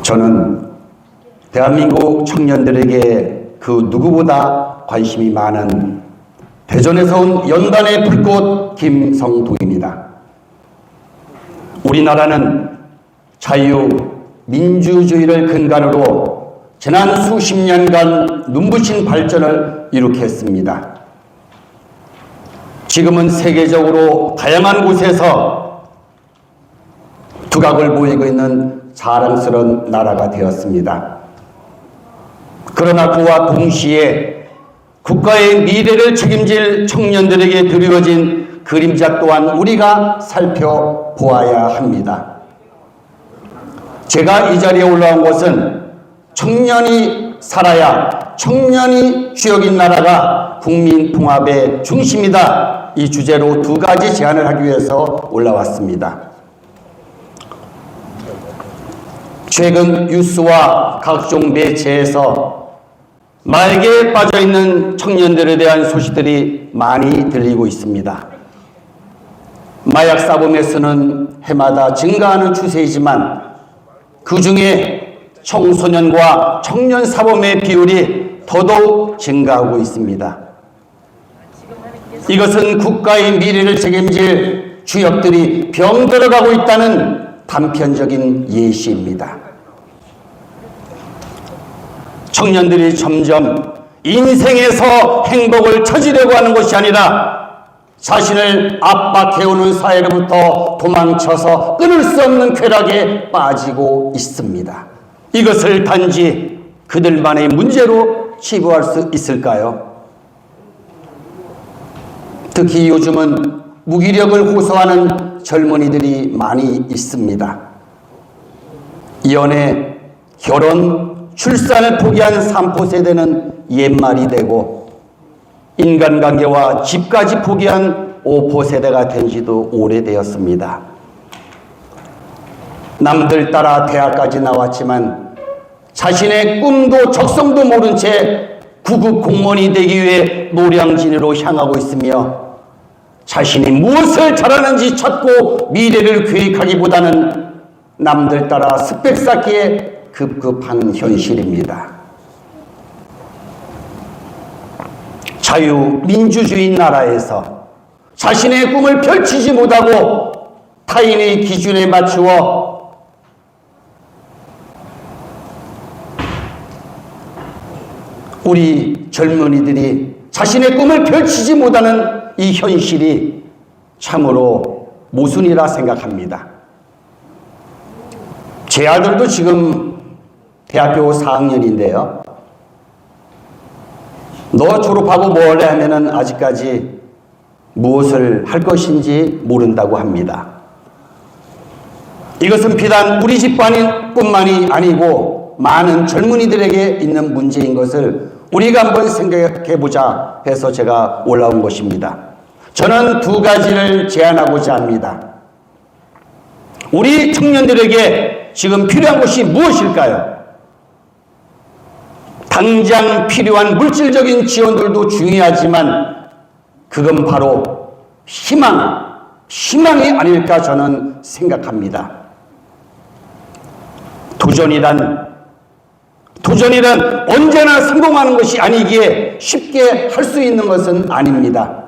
저는 대한민국 청년들에게 그 누구보다 관심이 많은 대전에서 온 연단의 불꽃 김성동입니다. 우리나라는 자유, 민주주의를 근간으로 지난 수십 년간 눈부신 발전을 이룩했습니다. 지금은 세계적으로 다양한 곳에서 두각을 보이고 있는 자랑스러운 나라가 되었습니다. 그러나 그와 동시에 국가의 미래를 책임질 청년들에게 드리워진 그림자 또한 우리가 살펴보아야 합니다. 제가 이 자리에 올라온 것은 청년이 살아야 청년이 주역인 나라가 국민 통합의 중심이다. 이 주제로 두 가지 제안을 하기 위해서 올라왔습니다. 최근 뉴스와 각종 매체에서 말개에 빠져있는 청년들에 대한 소식들이 많이 들리고 있습니다. 마약 사범의 수는 해마다 증가하는 추세이지만 그 중에 청소년과 청년 사범의 비율이 더더욱 증가하고 있습니다. 이것은 국가의 미래를 책임질 주역들이 병들어가고 있다는 단편적인 예시입니다. 청년들이 점점 인생에서 행복을 찾으려고 하는 것이 아니라 자신을 압박해오는 사회로부터 도망쳐서 끊을 수 없는 쾌락에 빠지고 있습니다. 이것을 단지 그들만의 문제로 치부할 수 있을까요? 특히 요즘은 무기력을 호소하는 젊은이들이 많이 있습니다. 연애, 결혼, 출산을 포기한 3포 세대는 옛말이 되고 인간관계와 집까지 포기한 5포 세대가 된 지도 오래되었습니다. 남들 따라 대학까지 나왔지만 자신의 꿈도 적성도 모른 채 구급 공무원이 되기 위해 노량진으로 향하고 있으며 자신이 무엇을 잘하는지 찾고 미래를 계획하기보다는 남들 따라 스펙 쌓기에 급급한 현실입니다. 자유민주주의 나라에서 자신의 꿈을 펼치지 못하고 타인의 기준에 맞추어 우리 젊은이들이 자신의 꿈을 펼치지 못하는 이 현실이 참으로 모순이라 생각합니다. 제 아들도 지금 대학교 4학년인데요. 너 졸업하고 뭐 할래 하면은 아직까지 무엇을 할 것인지 모른다고 합니다. 이것은 비단 우리 집뿐만이 아니고 많은 젊은이들에게 있는 문제인 것을 우리가 한번 생각해보자 해서 제가 올라온 것입니다. 저는 두 가지를 제안하고자 합니다. 우리 청년들에게 지금 필요한 것이 무엇일까요? 당장 필요한 물질적인 지원들도 중요하지만 그건 바로 희망이 아닐까 저는 생각합니다. 도전이란 언제나 성공하는 것이 아니기에 쉽게 할 수 있는 것은 아닙니다.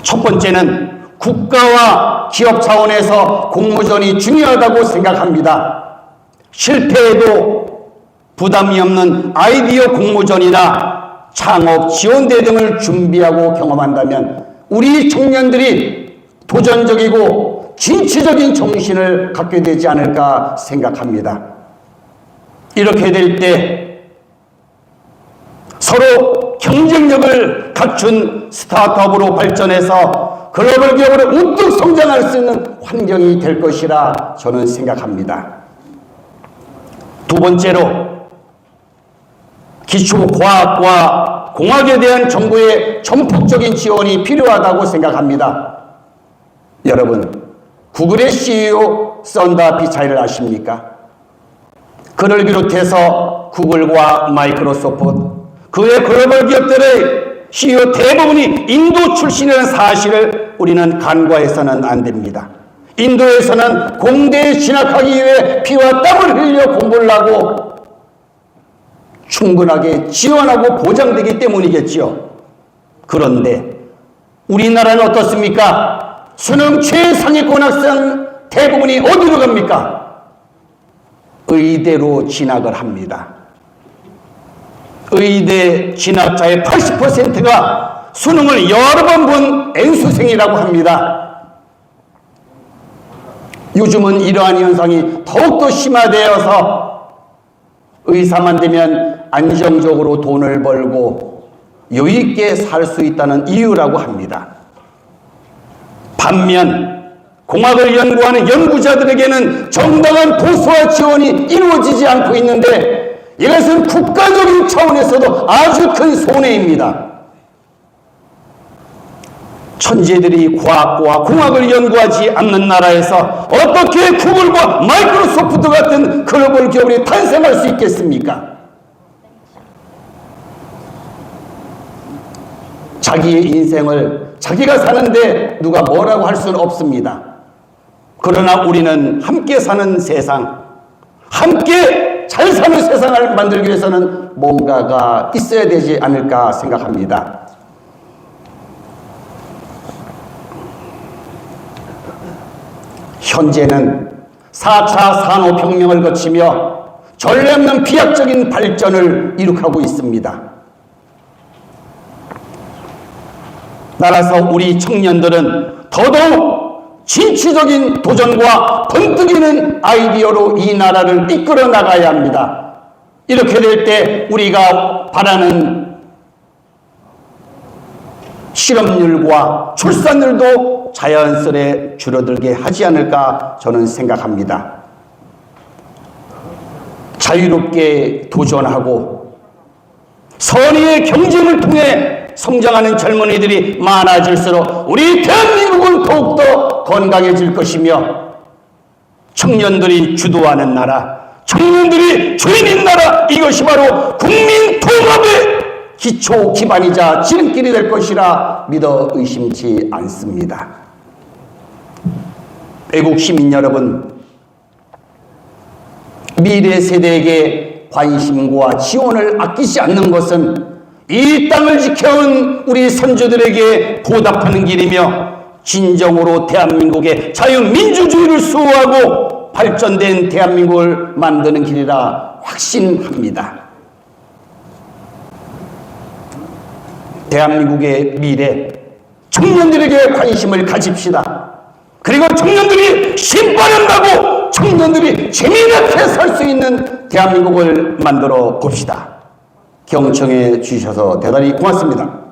첫 번째는 국가와 기업 차원에서 공모전이 중요하다고 생각합니다. 실패해도 부담이 없는 아이디어 공모전이나 창업 지원대 등을 준비하고 경험한다면 우리 청년들이 도전적이고 진취적인 정신을 갖게 되지 않을까 생각합니다. 이렇게 될 때 서로 경쟁력을 갖춘 스타트업으로 발전해서 글로벌 기업으로 우뚝 성장할 수 있는 환경이 될 것이라 저는 생각합니다. 두 번째로 기초과학과 공학에 대한 정부의 전폭적인 지원이 필요하다고 생각합니다. 여러분, 구글의 CEO 썬다 피차이를 아십니까? 그를 비롯해서 구글과 마이크로소프트, 그의 글로벌 기업들의 CEO 대부분이 인도 출신이라는 사실을 우리는 간과해서는 안 됩니다. 인도에서는 공대에 진학하기 위해 피와 땀을 흘려 공부를 하고 충분하게 지원하고 보장되기 때문이겠지요. 그런데 우리나라는 어떻습니까? 수능 최상위권 학생 대부분이 어디로 갑니까? 의대로 진학을 합니다. 의대 진학자의 80%가 수능을 여러 번 본 N수생이라고 합니다. 요즘은 이러한 현상이 더욱더 심화되어서 의사만 되면 안정적으로 돈을 벌고 여유있게 살 수 있다는 이유라고 합니다. 반면 공학을 연구하는 연구자들에게는 정당한 보수와 지원이 이루어지지 않고 있는데 이것은 국가적인 차원에서도 아주 큰 손해입니다. 천재들이 과학과 공학을 연구하지 않는 나라에서 어떻게 구글과 마이크로소프트 같은 글로벌 기업이 탄생할 수 있겠습니까? 자기의 인생을 자기가 사는데 누가 뭐라고 할 수는 없습니다. 그러나 우리는 함께 사는 세상, 함께 잘 사는 세상을 만들기 위해서는 뭔가가 있어야 되지 않을까 생각합니다. 현재는 4차 산업혁명을 거치며 전례 없는 비약적인 발전을 이룩하고 있습니다. 따라서 우리 청년들은 더더욱 진취적인 도전과 번뜩이는 아이디어로 이 나라를 이끌어 나가야 합니다. 이렇게 될 때 우리가 바라는 실업률과 출산율도 자연스레 줄어들게 하지 않을까 저는 생각합니다. 자유롭게 도전하고 선의의 경쟁을 통해 성장하는 젊은이들이 많아질수록 우리 대한민국은 더욱더 건강해질 것이며 청년들이 주도하는 나라, 청년들이 주인인 나라, 이것이 바로 국민 통합의 기초 기반이자 지름길이 될 것이라 믿어 의심치 않습니다. 애국 시민 여러분, 미래 세대에게 관심과 지원을 아끼지 않는 것은 이 땅을 지켜온 우리 선조들에게 보답하는 길이며 진정으로 대한민국의 자유민주주의를 수호하고 발전된 대한민국을 만드는 길이라 확신합니다. 대한민국의 미래, 청년들에게 관심을 가집시다. 그리고 청년들이 신바람나고 청년들이 재미나게 살 수 있는 대한민국을 만들어 봅시다. 경청해 주셔서 대단히 고맙습니다.